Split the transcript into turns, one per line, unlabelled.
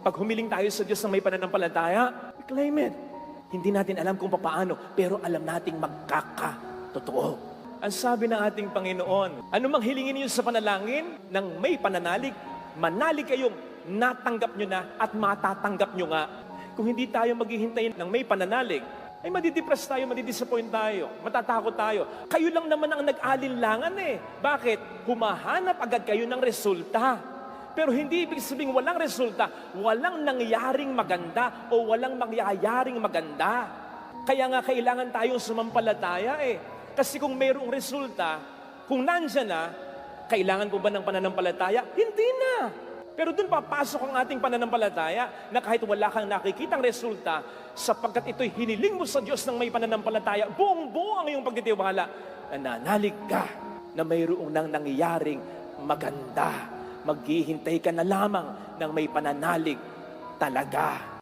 Pag humiling tayo sa Diyos ng may pananampalataya, we claim it. Hindi natin alam kung paano, pero alam nating magkakatotoo. Ang sabi ng ating Panginoon, anumang hilingin niyo sa panalangin ng may pananalig, manalig kayong natanggap nyo na at matatanggap nyo nga. Kung hindi tayo maghihintay ng may pananalig, ay madidepress tayo, madidisappoint tayo, matatakot tayo. Kayo lang naman ang nag-alinlangan eh. Bakit? Humahanap agad kayo ng resulta. Pero hindi ibig sabihin walang resulta, walang nangyaring maganda o walang mangyayaring maganda. Kaya nga kailangan tayong sumampalataya eh. Kasi kung mayroong resulta, kung nandyan na, kailangan ko ba ng pananampalataya? Hindi na. Pero doon papasok ang ating pananampalataya na kahit wala kang nakikitang resulta, sapagkat ito'y hiniling mo sa Diyos ng may pananampalataya, buong-buo ang iyong pagtitiwala, nananalig ka na mayroong nang nangyaring maganda. Maghihintay ka na lamang ng may pananalig talaga.